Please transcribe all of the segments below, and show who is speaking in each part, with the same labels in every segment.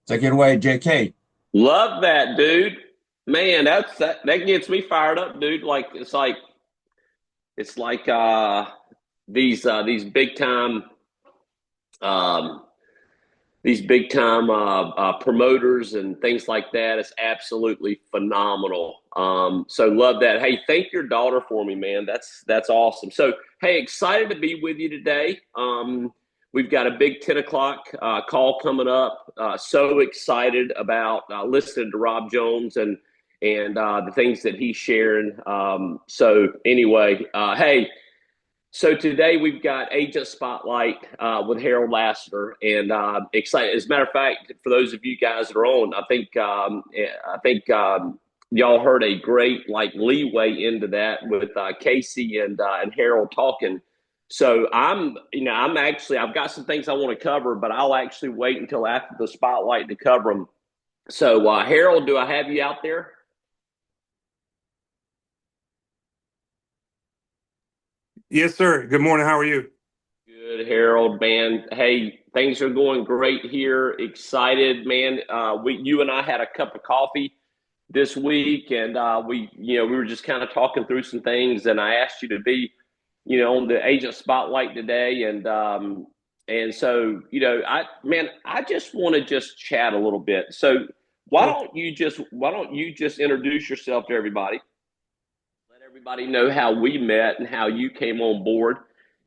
Speaker 1: Take it away, JK.
Speaker 2: Love that, dude. Man, that gets me fired up, dude. It's like these big time um these big time promoters and things like that. It's absolutely phenomenal. So love that. Hey, thank your daughter for me, man. That's awesome. So hey, excited to be with you today. We've got a big 10 o'clock call coming up. So excited about listening to Rob Jones and the things that he's sharing. So anyway, hey. So today we've got Agent Spotlight with Harold Lassiter, and excited. As a matter of fact, for those of you guys that are on, I think y'all heard a great like leeway into that with Casey and Harold talking. So I've got some things I want to cover, but I'll actually wait until after the spotlight to cover them. So Harold, do I have you out there?
Speaker 3: Yes, sir. Good morning. How are you?
Speaker 2: Good, Harold, man. Hey, things are going great here. Excited, man. You and I had a cup of coffee this week, and we were just kind of talking through some things. And I asked you to be, on the agent spotlight today, and so I just want to just chat a little bit. So
Speaker 3: Sure.
Speaker 2: why don't you just introduce yourself to everybody? Let everybody know how we met and how you came on board,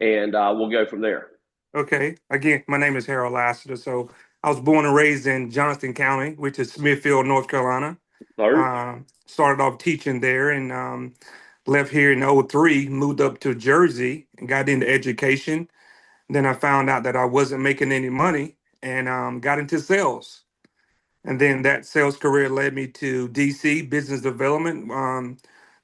Speaker 2: and we'll go from there.
Speaker 3: Okay. Again, my name is Harold Lassiter. So I was born and raised in Johnston County, which is Smithfield, North Carolina.
Speaker 2: Third.
Speaker 3: Started off teaching there and left here in '03. Moved up to Jersey and got into education. Then I found out that I wasn't making any money and got into sales. And then that sales career led me to DC, business development.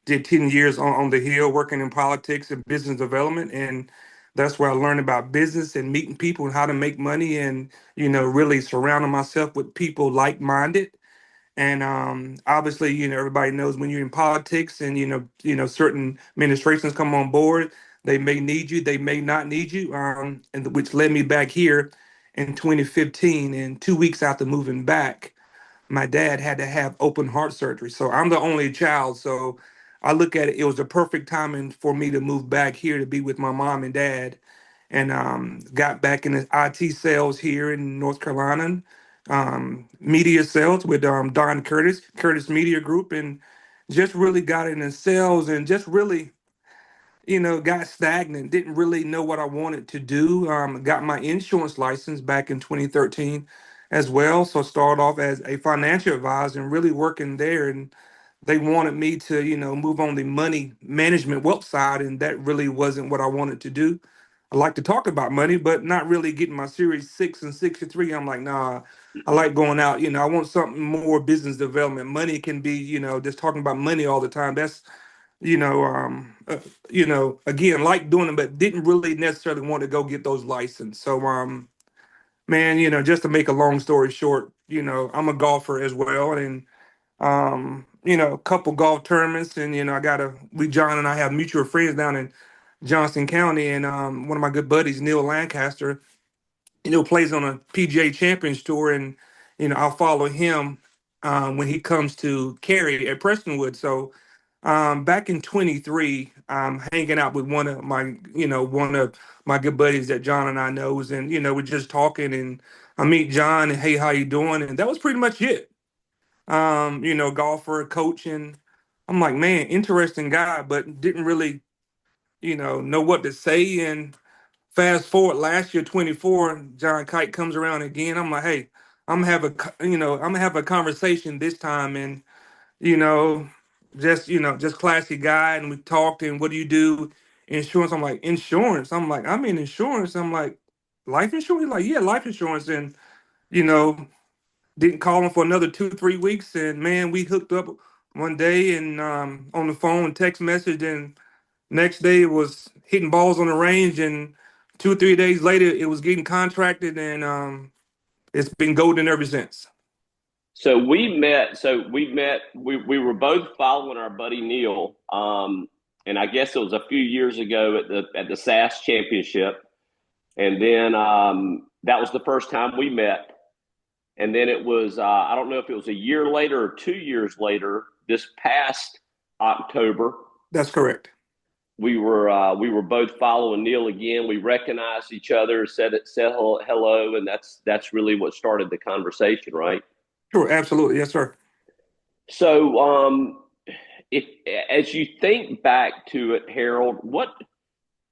Speaker 3: Did 10 years on the Hill working in politics and business development. And that's where I learned about business and meeting people and how to make money and, really surrounding myself with people like minded. And obviously, everybody knows when you're in politics and, certain administrations come on board, they may need you, they may not need you. And which led me back here in 2015. And 2 weeks after moving back, my dad had to have open heart surgery. So I'm the only child. So I look at it, it was the perfect timing for me to move back here to be with my mom and dad. And got back in the IT sales here in North Carolina, media sales with Don Curtis, Curtis Media Group, and just really got into sales and just really got stagnant, didn't really know what I wanted to do. Got my insurance license back in 2013 as well. So started off as a financial advisor and really working there. And they wanted me to, move on the money management wealth side. And that really wasn't what I wanted to do. I like to talk about money, but not really getting my Series 6 and 63. I'm like, nah, I like going out. I want something more business development. Money can be, just talking about money all the time. That's you know, again, like doing it, but didn't really necessarily want to go get those license. So, man, just to make a long story short, I'm a golfer as well, and a couple golf tournaments, and John and I have mutual friends down in Johnston County, and one of my good buddies, Neil Lancaster, plays on a PGA Champions Tour, and I'll follow him when he comes to Cary at Prestonwood. So back in 23, I'm hanging out with one of my good buddies that John and I knows, and we're just talking, and I meet John, and hey, how you doing? And that was pretty much it. Golfer, coach, and I'm like, man, interesting guy, but didn't really, know what to say. And fast forward last year, 24, John Kite comes around again. I'm like, hey, I'm gonna have a conversation this time, and you know, just classy guy. And we talked, and what do you do? Insurance. I'm like, insurance. I'm like, I'm in insurance. I'm like, life insurance. He's like, yeah, life insurance. And you know, didn't call him for another 2 3 weeks, and man, we hooked up one day and on the phone, text message, and next day it was hitting balls on the range, and 2 or 3 days later it was getting contracted, and it's been golden ever since.
Speaker 2: So we met. We were both following our buddy Neil, and I guess it was a few years ago at the SAS Championship, and then that was the first time we met. And then it was, I don't know if it was a year later or 2 years later, this past October,
Speaker 3: That's correct.
Speaker 2: we were both following Neil again. We recognized each other, said hello, and that's really what started the conversation, right?
Speaker 3: Sure, absolutely. Yes, sir.
Speaker 2: So, if as you think back to it, Harold, what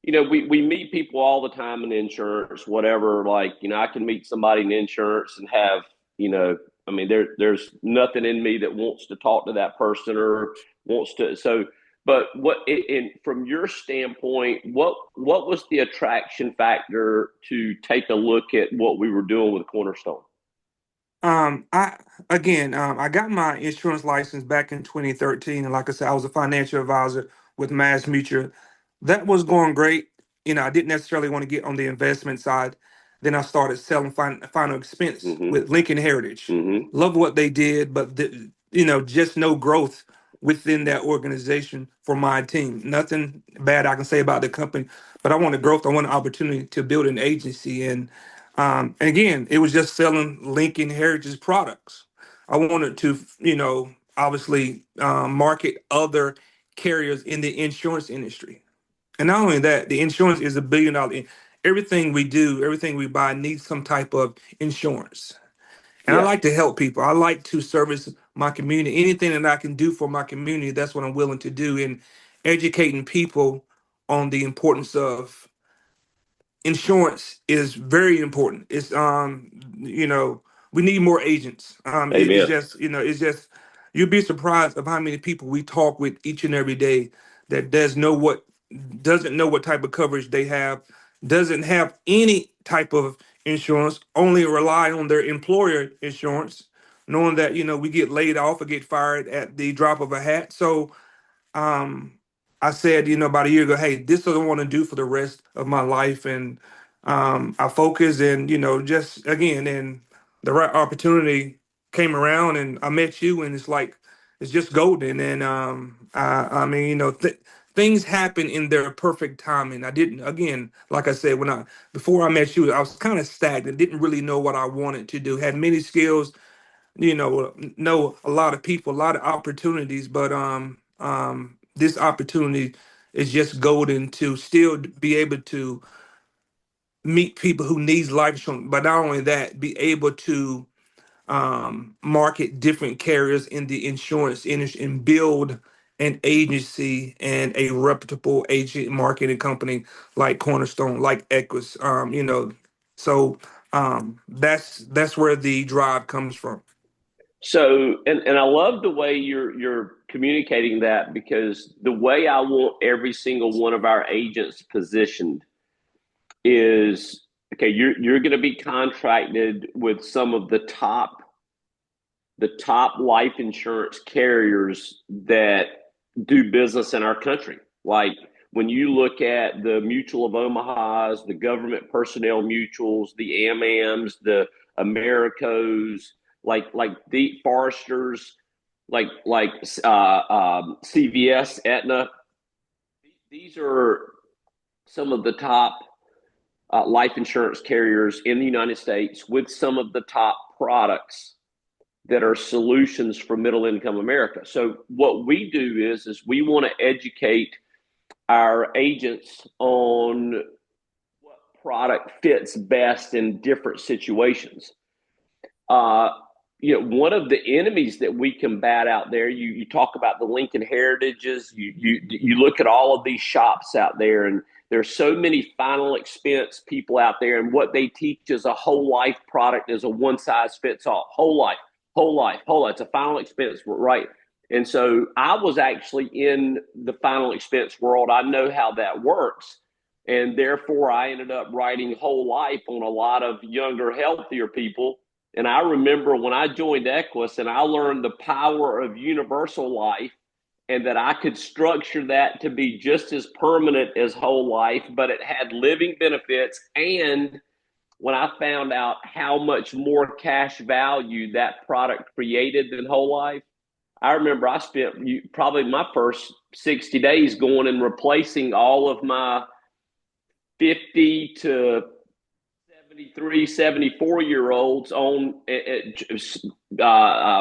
Speaker 2: we meet people all the time in insurance, whatever. Like, I can meet somebody in insurance and have, I mean, there's nothing in me that wants to talk to that person or wants to. So, but from your standpoint, what was the attraction factor to take a look at what we were doing with Cornerstone?
Speaker 3: I again, I got my insurance license back in 2013, and like I said, I was a financial advisor with Mass Mutual. That was going great. I didn't necessarily want to get on the investment side. Then I started selling final expense
Speaker 2: Mm-hmm.
Speaker 3: with Lincoln Heritage.
Speaker 2: Mm-hmm.
Speaker 3: Love what they did, but just no growth within that organization for my team. Nothing bad I can say about the company, but I wanted growth. I wanted opportunity to build an agency, and again, it was just selling Lincoln Heritage products. I wanted to, obviously market other carriers in the insurance industry. And not only that, the insurance is $1 billion. Everything we do, everything we buy needs some type of insurance. And I
Speaker 2: Yeah.
Speaker 3: like to help people. I like to service my community. Anything that I can do for my community, that's what I'm willing to do. And educating people on the importance of insurance is very important. We need more agents. It's
Speaker 2: Amen.
Speaker 3: just, you'd be surprised of how many people we talk with each and every day that doesn't know what type of coverage they have, doesn't have any type of insurance, only rely on their employer insurance, knowing that, we get laid off or get fired at the drop of a hat. So um, I said, about a year ago, hey, this is what I want to do for the rest of my life. And I focused and, just again, and the right opportunity came around and I met you and it's just golden. And I mean, things happen in their perfect timing. I didn't, again, like I said, before I met you, I was kind of stagnant, didn't really know what I wanted to do, had many skills, know a lot of people, a lot of opportunities, but this opportunity is just golden to still be able to meet people who needs life insurance, but not only that, be able to market different carriers in the insurance industry and build an agency and a reputable agent marketing company like Cornerstone, like Equus, so that's where the drive comes from.
Speaker 2: So, and I love the way you're communicating that, because the way I want every single one of our agents positioned is, okay, you're going to be contracted with some of the top life insurance carriers that do business in our country. Like, when you look at the Mutual of Omaha's, the government personnel mutuals, the AMAMs, the Americos, like the Foresters, like CVS, Aetna. These are some of the top life insurance carriers in the United States with some of the top products that are solutions for middle income America. So what we do is we want to educate our agents on what product fits best in different situations. Uh, one of the enemies that we combat out there, you talk about the Lincoln Heritages, you look at all of these shops out there, and there's so many final expense people out there, and what they teach is a whole life product is a one size fits all. Whole life, whole life, whole life. It's a final expense, right? And so I was actually in the final expense world. I know how that works. And therefore, I ended up writing whole life on a lot of younger, healthier people. And I remember when I joined Equus and I learned the power of universal life, and that I could structure that to be just as permanent as whole life, but it had living benefits. And when I found out how much more cash value that product created than whole life, I remember I spent probably my first 60 days going and replacing all of my 50 to 73, 74-year-olds on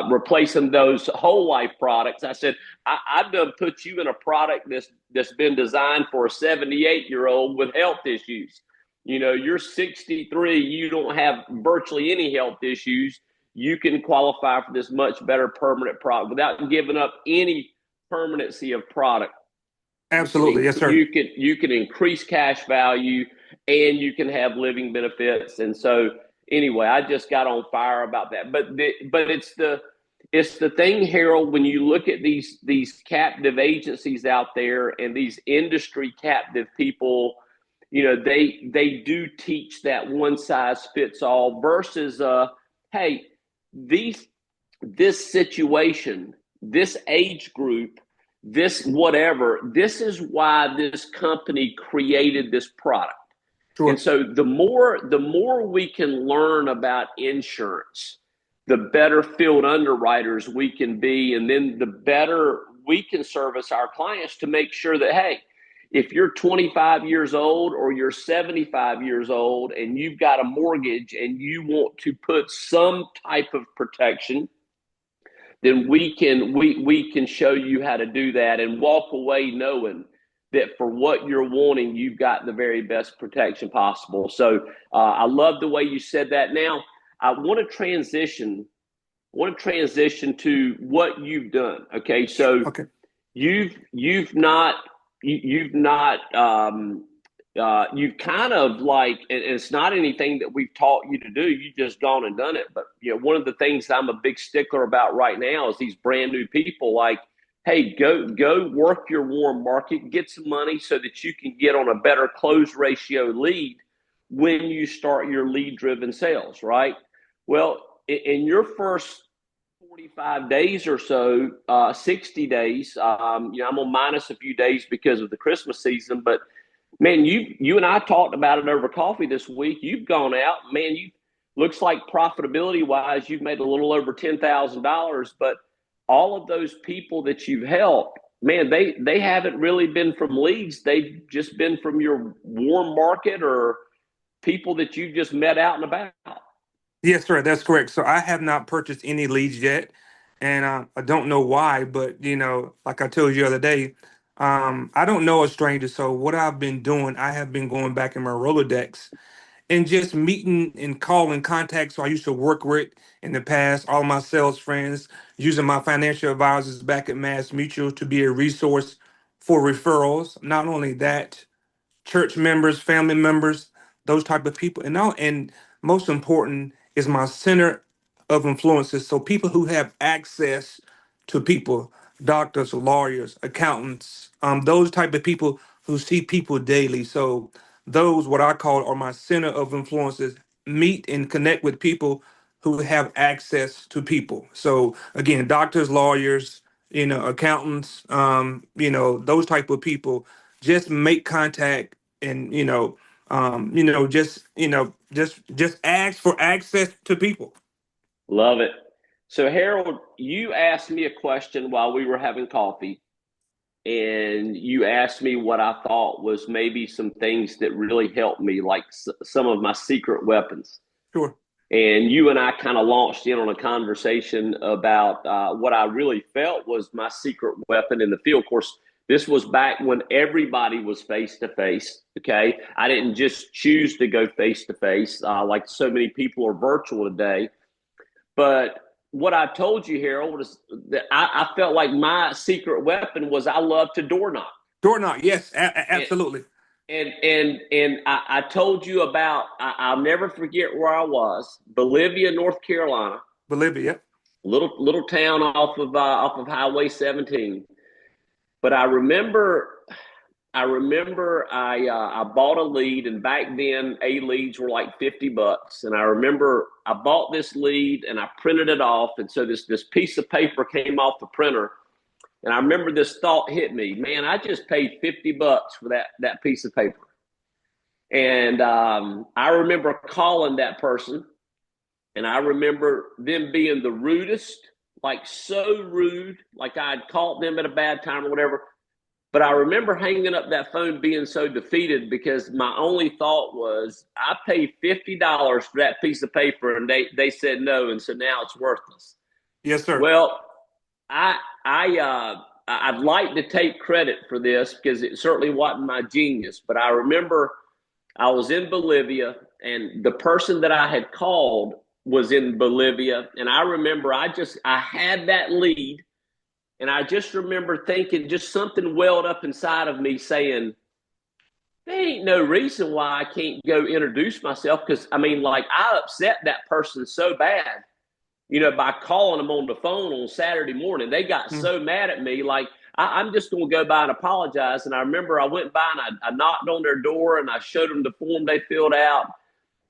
Speaker 2: replacing those whole life products. I said, I've done put you in a product that's been designed for a 78-year-old with health issues. You know, you're 63, you don't have virtually any health issues. You can qualify for this much better permanent product without giving up any permanency of product.
Speaker 3: Absolutely. Yes, sir.
Speaker 2: You can increase cash value and you can have living benefits. And so anyway, I just got on fire about that. But it's the thing, Harold, when you look at these captive agencies out there and these industry captive people, you know, they do teach that one size fits all versus hey, this situation, this age group, this whatever, this is why this company created this product. Sure. And so the more we can learn about insurance, the better field underwriters we can be, and then the better we can service our clients to make sure that, hey, if you're 25 years old or you're 75 years old and you've got a mortgage and you want to put some type of protection, then we can show you how to do that and walk away knowing that for what you're wanting, you've got the very best protection possible. So I love the way you said that. Now I want to transition to what you've done. Okay, so okay. You've kind of like, and it's not anything that we've taught you to do. You just gone and done it. But you know, one of the things I'm a big stickler about right now is these brand new people. Like, hey, go work your warm market, get some money so that you can get on a better close ratio lead when you start your lead driven sales. Right. Well, in your first 45 days or so, 60 days, you know, I'm on minus a few days because of the Christmas season, but man, you and I talked about it over coffee this week. You've gone out, man. You looks like profitability wise, you've made a little over $10,000. But all of those people that you've helped, man, they haven't really been from leads. They've just been from your warm market or people that you just met out and about.
Speaker 3: Yes, sir. That's correct. So I have not purchased any leads yet, and I don't know why. But you know, like I told you the other day, I don't know a stranger. So what I've been doing, I have been going back in my Rolodex and just meeting and calling contacts who I used to work with in the past, all my sales friends, using my financial advisors back at Mass Mutual to be a resource for referrals. Not only that, church members, family members, those type of people. And most important is my center of influences. So people who have access to people, doctors, lawyers, accountants, those type of people who see people daily. So those, what I call, are my center of influences, meet and connect with people who have access to people. So again, doctors, lawyers, you know, accountants, you know, those type of people, just make contact and, just ask for access to people.
Speaker 2: Love it. So Harold, you asked me a question while we were having coffee, and you asked me what I thought was maybe some things that really helped me, like some of my secret weapons.
Speaker 3: Sure.
Speaker 2: And you and I kind of launched in on a conversation about what I really felt was my secret weapon in the field. Of course, this was back when everybody was face to face. Okay. I didn't just choose to go face to face like so many people are virtual today. But what I told you, Harold, was that I felt like my secret weapon was I love to door knock.
Speaker 3: Door knock, yes, absolutely.
Speaker 2: And I told you about, I'll never forget where I was, Bolivia, North Carolina.
Speaker 3: Bolivia,
Speaker 2: little town off of Highway 17. But I remember I bought a lead, and back then leads were like $50. And I remember I bought this lead and I printed it off. And so this piece of paper came off the printer. And I remember this thought hit me, man, I just paid $50 for that piece of paper. And I remember calling that person, and I remember them being the rudest, like so rude, like I'd caught them at a bad time or whatever. But I remember hanging up that phone being so defeated because my only thought was, I paid $50 for that piece of paper and they said no. And so now it's worthless.
Speaker 3: Yes, sir.
Speaker 2: Well, I'd like to take credit for this because it certainly wasn't my genius. But I remember I was in Bolivia and the person that I had called was in Bolivia. And I remember I had that lead. And I just remember thinking, just something welled up inside of me saying, there ain't no reason why I can't go introduce myself. Because, I mean, like, I upset that person so bad, by calling them on the phone on Saturday morning. They got so mad at me. Like, I'm just going to go by and apologize. And I remember I went by and I knocked on their door and I showed them the form they filled out.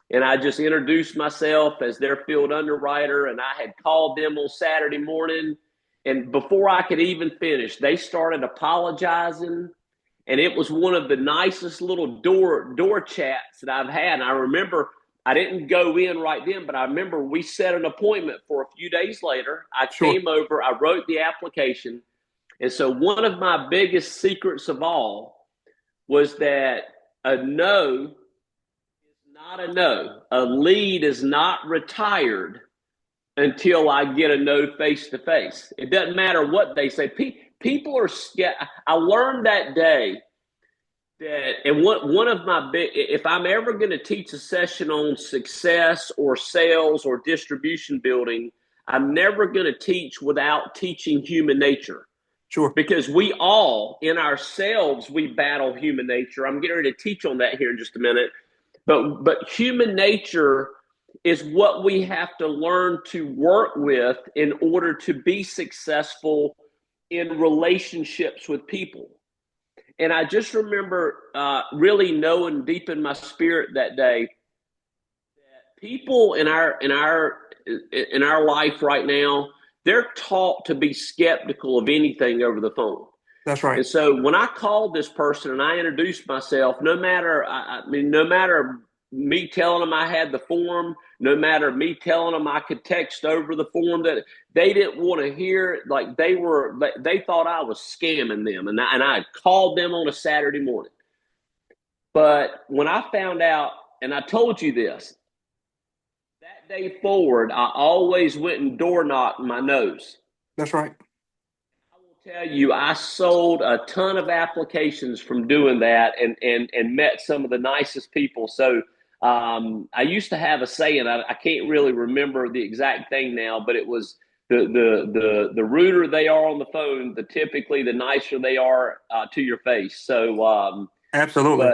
Speaker 2: And I just introduced myself as their field underwriter. And I had called them on Saturday morning. And before I could even finish, they started apologizing. And it was one of the nicest little door chats that I've had. And I remember I didn't go in right then, but I remember we set an appointment for a few days later. I came over, I wrote the application. And so one of my biggest secrets of all was that a no is not a no. A lead is not retired until I get a no face to face. It doesn't matter what they say. People are scared. I learned that day that, and one of my big, if I'm ever going to teach a session on success or sales or distribution building, I'm never going to teach without teaching human nature.
Speaker 3: Sure.
Speaker 2: Because we all, in ourselves, we battle human nature. I'm getting ready to teach on that here in just a minute. But human nature is what we have to learn to work with in order to be successful in relationships with people. And I just remember really knowing deep in my spirit that day that people in our life right now, they're taught to be skeptical of anything over the phone.
Speaker 3: That's right.
Speaker 2: And so when I called this person and I introduced myself, no matter me telling them I had the form, no matter me telling them I could text over the form, that they didn't want to hear. Like they thought I was scamming them, and I called them on a Saturday morning. But when I found out, and I told you this, that day forward, I always went and door knocked my nose.
Speaker 3: That's right.
Speaker 2: Tell you, I sold a ton of applications from doing that and met some of the nicest people. So I used to have a saying, I can't really remember the exact thing now, but it was the ruder they are on the phone, typically the nicer they are to your face. So
Speaker 3: absolutely.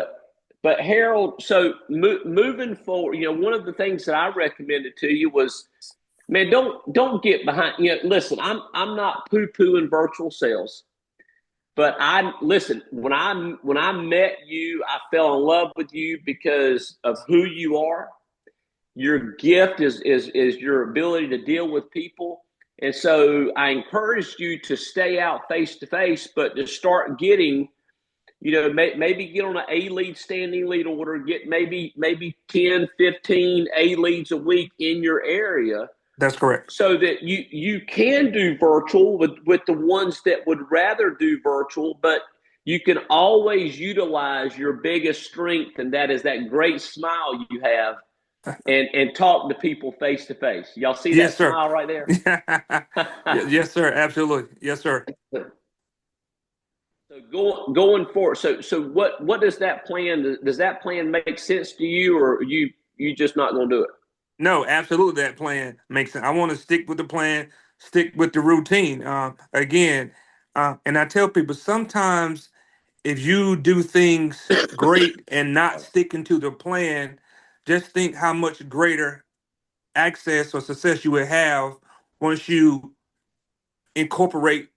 Speaker 2: But Harold, so moving forward, one of the things that I recommended to you was, man, don't get behind. Listen, I'm not poo-pooing virtual sales, but listen. When I met you, I fell in love with you because of who you are. Your gift is your ability to deal with people, and so I encouraged you to stay out face to face, but to start getting, maybe get on an A lead standing lead order, get maybe 10, 15 A leads a week in your area.
Speaker 3: That's correct.
Speaker 2: So that you can do virtual with the ones that would rather do virtual, but you can always utilize your biggest strength, and that is that great smile you have, and talk to people face to face. Y'all see that smile right there?
Speaker 3: Yes, sir. Absolutely. Yes, sir.
Speaker 2: So going forward, so what does that plan make sense to you, or you just not going to do it?
Speaker 3: No, absolutely. That plan makes sense. I want to stick with the plan, stick with the routine. Again, and I tell people sometimes if you do things great and not sticking to the plan, just think how much greater access or success you will have once you incorporate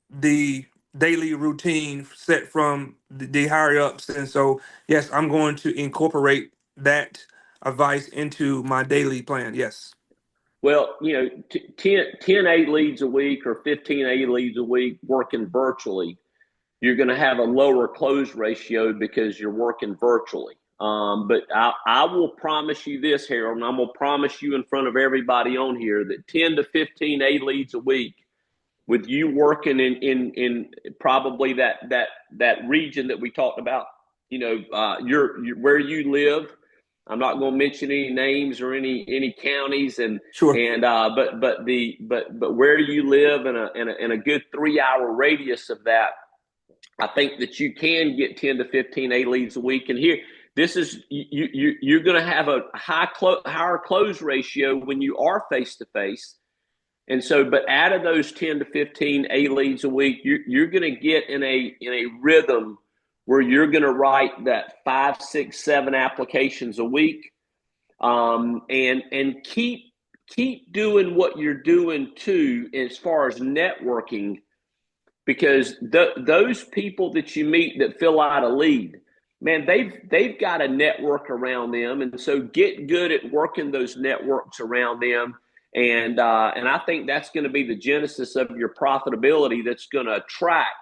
Speaker 3: the daily routine set from the higher ups. And so, yes, I'm going to incorporate that advice into my daily plan. Yes.
Speaker 2: Well, 10 A leads a week or 15 A leads a week working virtually, you're going to have a lower close ratio because you're working virtually. But I will promise you this, Harold, and I'm going to promise you in front of everybody on here that 10 to 15 A leads a week with you working in probably that region that we talked about, your where you live. I'm not going to mention any names or any counties,
Speaker 3: Sure.
Speaker 2: but where you live in a good 3-hour radius of that, I think that you can get 10 to 15 A leads a week. And here, this is you're going to have a higher close ratio when you are face to face. And so, but out of those 10 to 15 A leads a week, you're going to get in a rhythm where you're going to write that 5, 6, 7 applications a week, and keep doing what you're doing too as far as networking, because those people that you meet that fill out a lead, man, they've got a network around them, and so get good at working those networks around them. And I think that's going to be the genesis of your profitability. That's going to attract.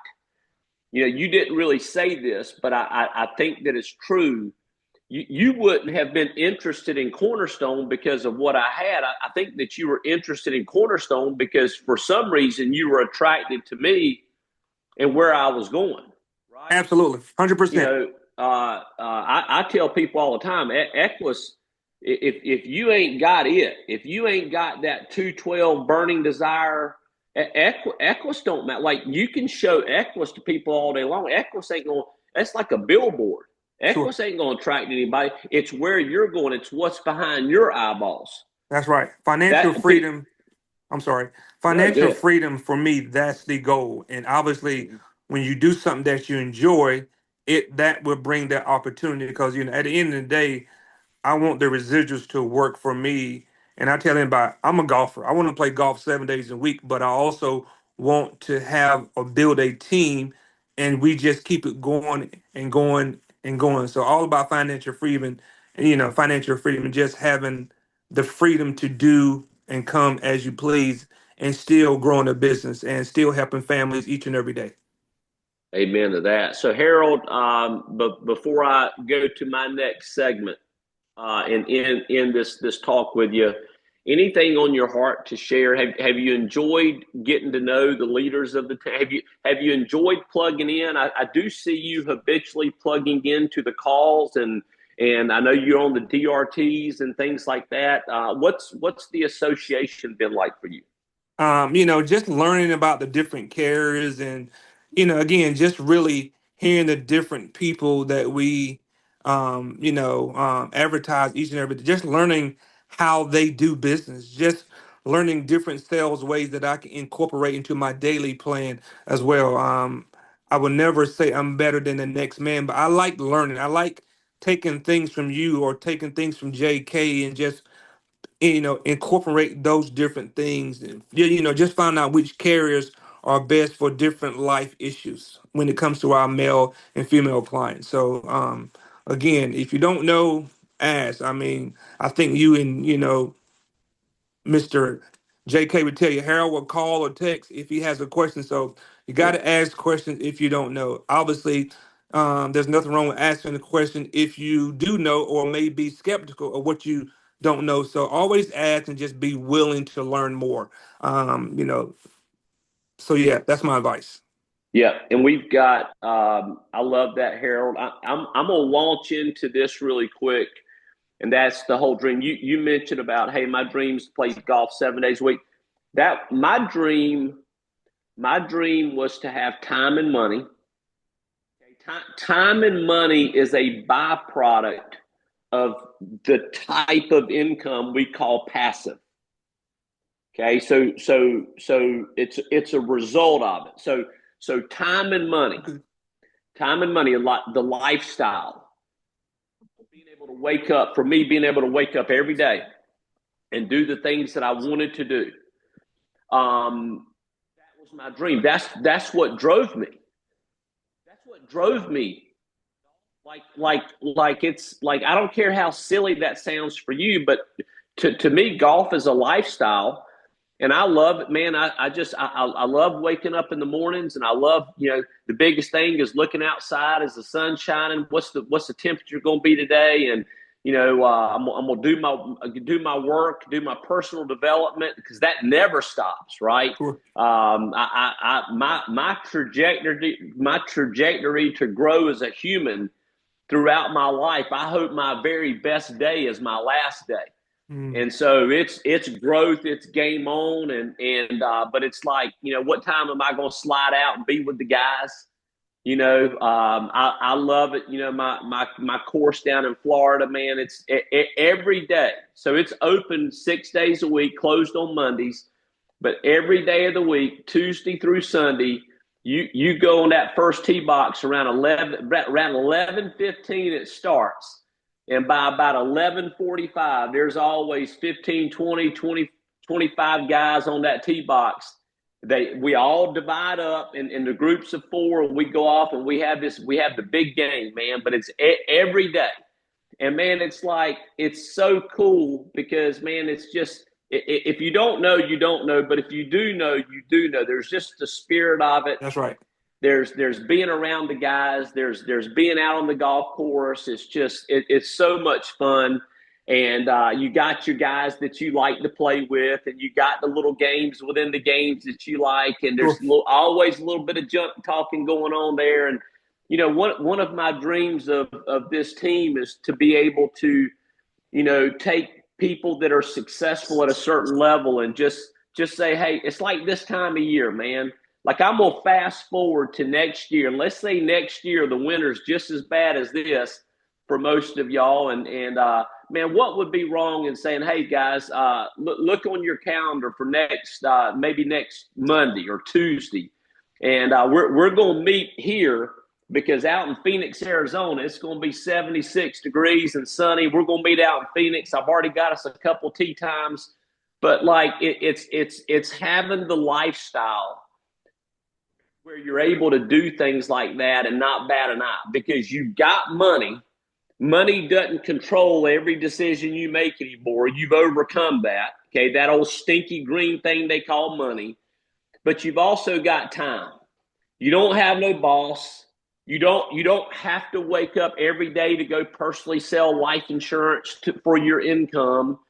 Speaker 2: You didn't really say this, but I think that it's true. You wouldn't have been interested in Cornerstone because of what I had. I think that you were interested in Cornerstone because for some reason you were attracted to me and where I was going. Right?
Speaker 3: Absolutely, 100%.
Speaker 2: I tell people all the time, Equus, if you ain't got it, if you ain't got that 212 burning desire, Equus don't matter. Like, you can show Equus to people all day long. Equus ain't going. That's like a billboard. Equus ain't going to attract anybody. It's where you're going. It's what's behind your eyeballs.
Speaker 3: That's right. Financial freedom. I'm sorry. Financial freedom for me, that's the goal. And obviously, when you do something that you enjoy, that will bring that opportunity, because at the end of the day, I want the residuals to work for me. And I tell anybody, I'm a golfer. I want to play golf 7 days a week, but I also want to have or build a team, and we just keep it going and going and going. So all about financial freedom, and financial freedom, and just having the freedom to do and come as you please, and still growing a business and still helping families each and every day.
Speaker 2: Amen to that. So Harold, but before I go to my next segment, and in this talk with you, anything on your heart to share? Have you enjoyed getting to know the leaders of the town? Have you enjoyed plugging in? I do see you habitually plugging into the calls, and I know you're on the DRTs and things like that. What's the association been like for you?
Speaker 3: Just learning about the different carriers, and again, just really hearing the different people that we advertise each and every day, just learning how they do business, just learning different sales ways that I can incorporate into my daily plan as well. I would never say I'm better than the next man, but I like learning. I like taking things from you or taking things from JK and just incorporate those different things, and just find out which carriers are best for different life issues when it comes to our male and female clients. So again, if you don't know, ask. I mean, I think you and Mr. JK would tell you Harold will call or text if he has a question. So you got to ask questions if you don't know. Obviously, there's nothing wrong with asking a question if you do know or may be skeptical of what you don't know. So always ask and just be willing to learn more. So yeah, that's my advice.
Speaker 2: Yeah, and we've got. I love that, Harold. I'm gonna launch into this really quick, and that's the whole dream. You mentioned about, hey, my dream's to play golf 7 days a week. That my dream was to have time and money. Time and money is a byproduct of the type of income we call passive. Okay, so it's a result of it. So time and money, a lot, the lifestyle, being able to wake up, for me, being able to wake up every day and do the things that I wanted to do. That was my dream. That's what drove me. That's what drove me. Like it's like, I don't care how silly that sounds for you, but to me, golf is a lifestyle. And I love it, man. I love waking up in the mornings, and I love, the biggest thing is looking outside as the sun's shining. What's the temperature going to be today? And, I'm gonna do my work, do my personal development, because that never stops, right?
Speaker 3: Sure.
Speaker 2: My trajectory to grow as a human throughout my life. I hope my very best day is my last day. And so it's growth, it's game on, but it's like, what time am I going to slide out and be with the guys? I love it. My course down in Florida, man, it's every day. So it's open 6 days a week, closed on Mondays, but every day of the week, Tuesday through Sunday, you go on that first tee box around 11:15 it starts. And by about 11:45, there's always 15, 20, 25 guys on that tee box. We all divide up in the groups of 4, and we go off and we have the big game, man, but it's every day. And man, it's so cool because, man, it's just, if you don't know, you don't know, but if you do know, you do know. There's just the spirit of it.
Speaker 3: That's right.
Speaker 2: There's being around the guys. There's being out on the golf course. It's just it's so much fun, and you got your guys that you like to play with, and you got the little games within the games that you like, and there's always a little bit of junk talking going on there. And one of my dreams of this team is to be able to take people that are successful at a certain level and just say, hey, it's like this time of year, man. Like, I'm going to fast forward to next year. And let's say next year the winter's just as bad as this for most of y'all. And man, what would be wrong in saying, hey, guys, look on your calendar for maybe next Monday or Tuesday. And we're going to meet here because out in Phoenix, Arizona, it's going to be 76 degrees and sunny. We're going to meet out in Phoenix. I've already got us a couple tee times. But, like, it's having the lifestyle where you're able to do things like that and not bat an eye because you've got money. Money doesn't control every decision you make anymore. You've overcome that, okay, that old stinky green thing they call money. But you've also got time. You don't have no boss. You don't have to wake up every day to go personally sell life insurance for your income.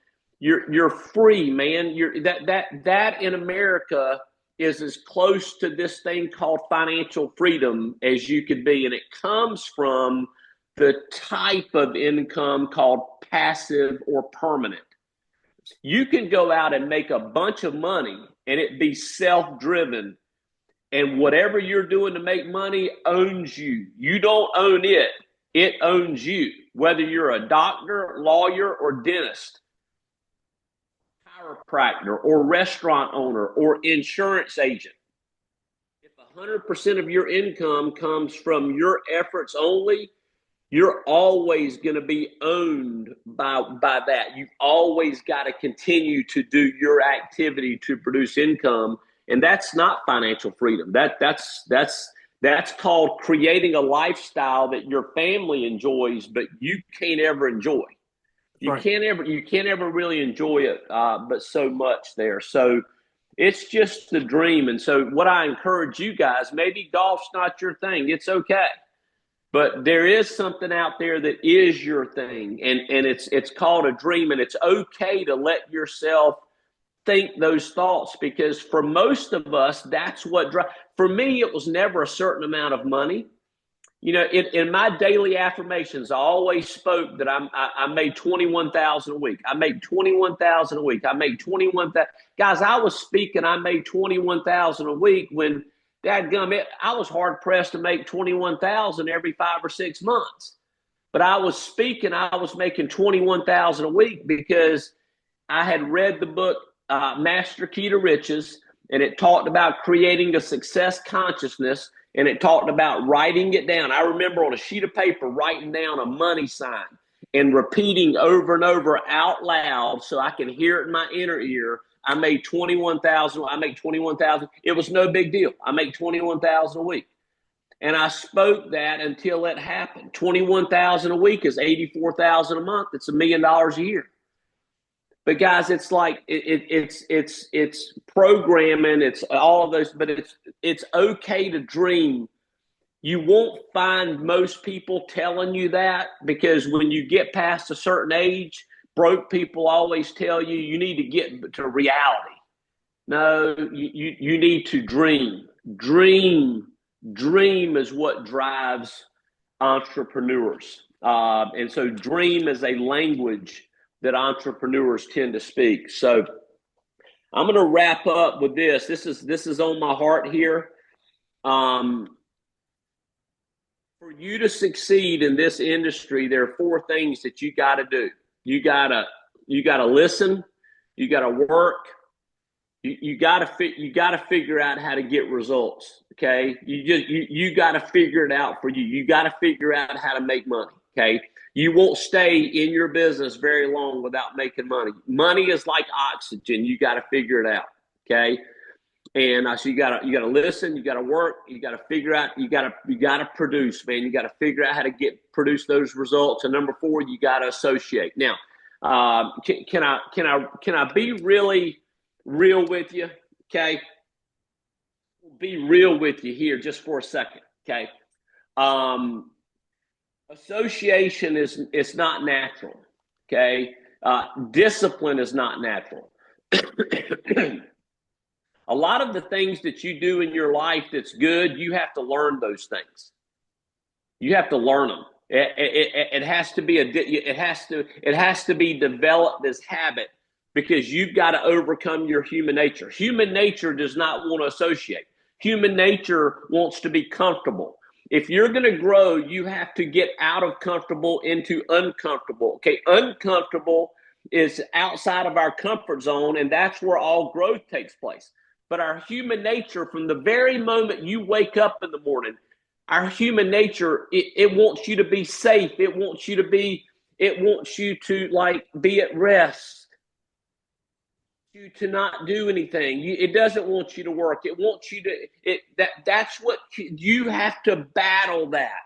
Speaker 2: You're free, man. That in America is as close to this thing called financial freedom as you could be. And it comes from the type of income called passive or permanent. You can go out and make a bunch of money and it be self-driven. And whatever you're doing to make money owns you. You don't own it. It owns you. Whether you're a doctor, lawyer, or dentist, chiropractor, or restaurant owner, or insurance agent. If 100% of your income comes from your efforts only, you're always going to be owned by that. You've always got to continue to do your activity to produce income, and that's not financial freedom. That's called creating a lifestyle that your family enjoys, but you can't ever enjoy. You can't ever really enjoy it, but so much there. So it's just the dream. And so what I encourage you guys, maybe golf's not your thing. It's okay. But there is something out there that is your thing. And it's called a dream. And it's okay to let yourself think those thoughts, because for most of us, that's what drives. For me, it was never a certain amount of money. In my daily affirmations, I always spoke that I made $21,000 a week. I make $21,000 a week. I make $21,000. Guys, I was speaking. I made $21,000 a week when, dadgum, I was hard pressed to make $21,000 every 5 or 6 months. But I was speaking. I was making $21,000 a week because I had read the book Master Key to Riches, and it talked about creating a success consciousness. And it talked about writing it down. I remember on a sheet of paper writing down a money sign and repeating over and over out loud so I can hear it in my inner ear. I made $21,000. I make $21,000. It was no big deal. I make $21,000 a week. And I spoke that until it happened. $21,000 a week is $84,000 a month. It's $1 million a year. But guys, it's like it's programming, it's all of those, but it's okay to dream. You won't find most people telling you that, because when you get past a certain age, broke people always tell you you need to get to reality. No, you need to dream. Dream is what drives entrepreneurs. And so dream is a language that entrepreneurs tend to speak. So I'm going to wrap up with this. This is on my heart here. For you to succeed in this industry, there are 4 things that you got to do. You got to listen. You got to work. You got to figure out how to get results. Okay. You got to figure it out for you. You got to figure out how to make money. Okay. You won't stay in your business very long without making money. Money is like oxygen. You got to figure it out. Okay. And so you gotta listen, you gotta work, you gotta figure out, you gotta produce, man. You gotta figure out how to produce those results. And number 4, you gotta associate. Now, can I be really real with you? Okay, be real with you here just for a second. Okay, association is not natural. Okay, discipline is not natural. A lot of the things that you do in your life that's good, you have to learn those things. You have to learn them. It has to be developed as habit, because you've got to overcome your human nature. Human nature does not want to associate. Human nature wants to be comfortable. If you're going to grow, you have to get out of comfortable into uncomfortable. Okay, uncomfortable is outside of our comfort zone, and that's where all growth takes place. But our human nature, from the very moment you wake up in the morning, our human nature, it wants you to be safe. It wants you to be be at rest. You to not do anything. It doesn't want you to work. It wants you to, that's what you have to battle that.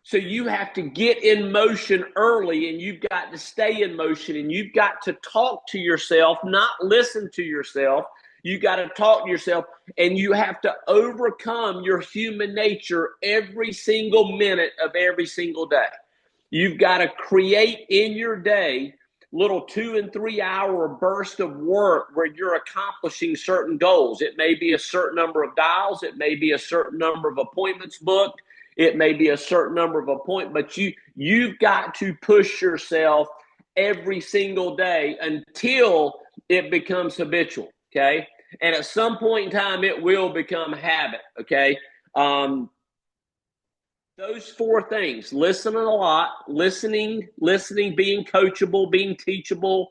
Speaker 2: So you have to get in motion early, and you've got to stay in motion, and you've got to talk to yourself, not listen to yourself. You got to talk to yourself, and you have to overcome your human nature every single minute of every single day. You've got to create in your day little 2 and 3 hour bursts of work where you're accomplishing certain goals. It may be a certain number of dials. It may be a certain number of appointments booked. It may be a certain number of appointments, but you've got to push yourself every single day until it becomes habitual. Okay. And at some point in time, it will become habit. Okay. Those 4 things: listening a lot, listening, being coachable, being teachable,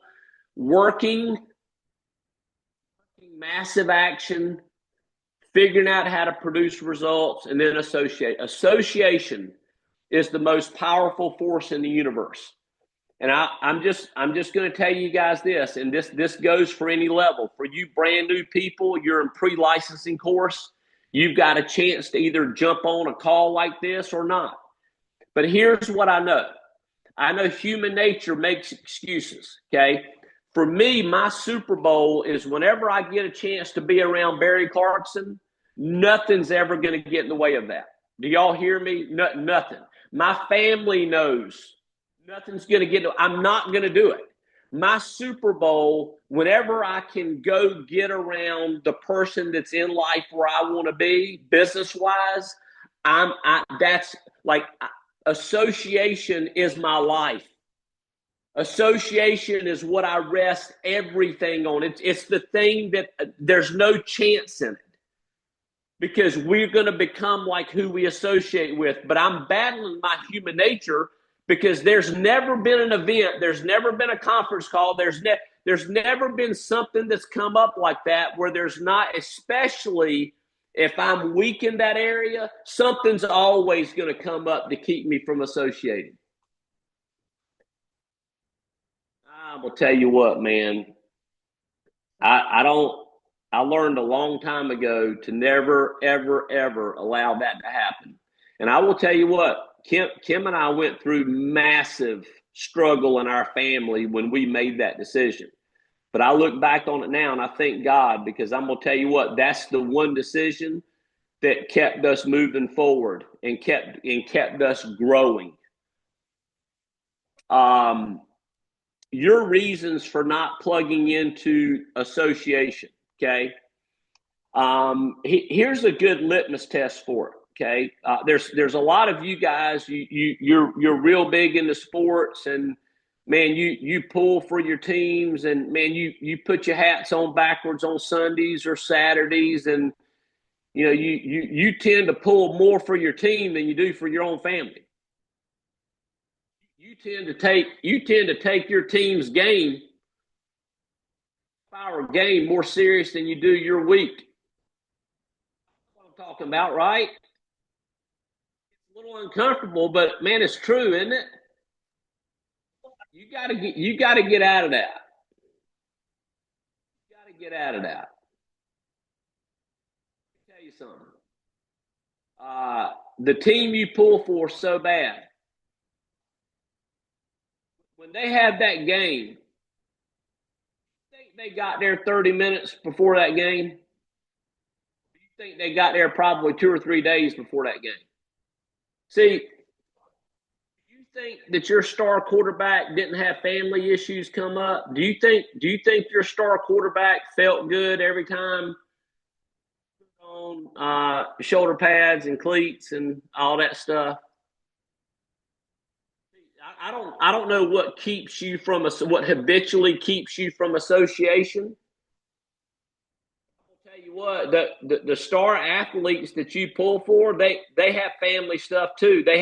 Speaker 2: working, massive action, figuring out how to produce results, and then associate. Association is the most powerful force in the universe. And I'm just going to tell you guys this, and this goes for any level. For you brand new people, you're in pre-licensing course, you've got a chance to either jump on a call like this or not. But here's what I know. I know human nature makes excuses, okay? For me, my Super Bowl is whenever I get a chance to be around Barry Clarkson, nothing's ever going to get in the way of that. Do y'all hear me? Nothing. My family knows nothing's going to get – I'm not going to do it. My Super Bowl, whenever I can go get around the person that's in life where I want to be business-wise, that's like association is my life. Association is what I rest everything on. It's the thing that there's no chance in it, because we're going to become like who we associate with. But I'm battling my human nature, because there's never been an event, there's never been a conference call, there's never been something that's come up like that where there's not, especially if I'm weak in that area, something's always going to come up to keep me from associating. I will tell you what, man, I learned a long time ago to never, ever, ever allow that to happen. And I will tell you what, Kim and I went through massive struggle in our family when we made that decision. But I look back on it now and I thank God, because I'm going to tell you what, that's the one decision that kept us moving forward and kept us growing. Your reasons for not plugging into association, okay? Here's a good litmus test for it. Okay, there's a lot of you guys. You're real big into sports, and man, you pull for your teams, and man, you put your hats on backwards on Sundays or Saturdays, and you know you tend to pull more for your team than you do for your own family. You tend to take your team's game, our game, more serious than you do your week. That's what I'm talking about, right? A little uncomfortable, but man, it's true, isn't it? You gotta get out of that. You gotta get out of that. Let me tell you something. The team you pull for so bad, when they have that game, I think they got there 30 minutes before that game. You think they got there probably 2 or 3 days before that game. See, you think that your star quarterback didn't have family issues come up? Do you think your star quarterback felt good every time on shoulder pads and cleats and all that stuff? I don't know what keeps you from what habitually keeps you from association. I'll tell you what, the star athletes that you pull for, they have family stuff too. They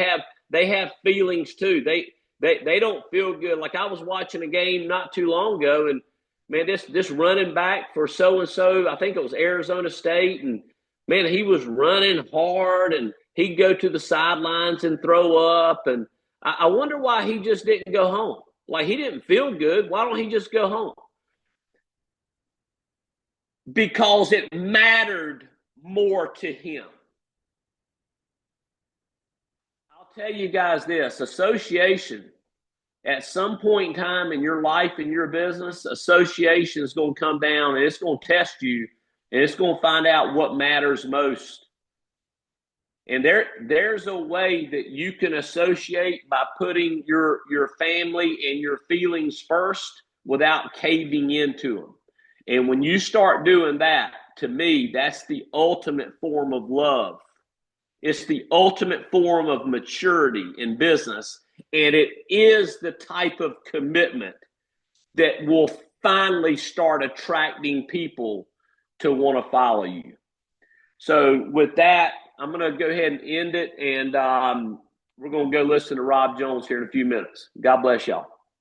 Speaker 2: have feelings too. They don't feel good. Like I was watching a game not too long ago, and man, this running back for so and so, I think it was Arizona State, and man, he was running hard, and he'd go to the sidelines and throw up, and I wonder why he just didn't go home. Like he didn't feel good. Why don't he just go home? Because it mattered more to him. I'll tell you guys this, association, at some point in time in your life, in your business, association is going to come down and it's going to test you, and it's going to find out what matters most. And there's a way that you can associate by putting your family and your feelings first without caving into them. And when you start doing that, to me, that's the ultimate form of love. It's the ultimate form of maturity in business. And it is the type of commitment that will finally start attracting people to want to follow you. So with that, I'm going to go ahead and end it. And we're going to go listen to Rob Jones here in a few minutes. God bless y'all.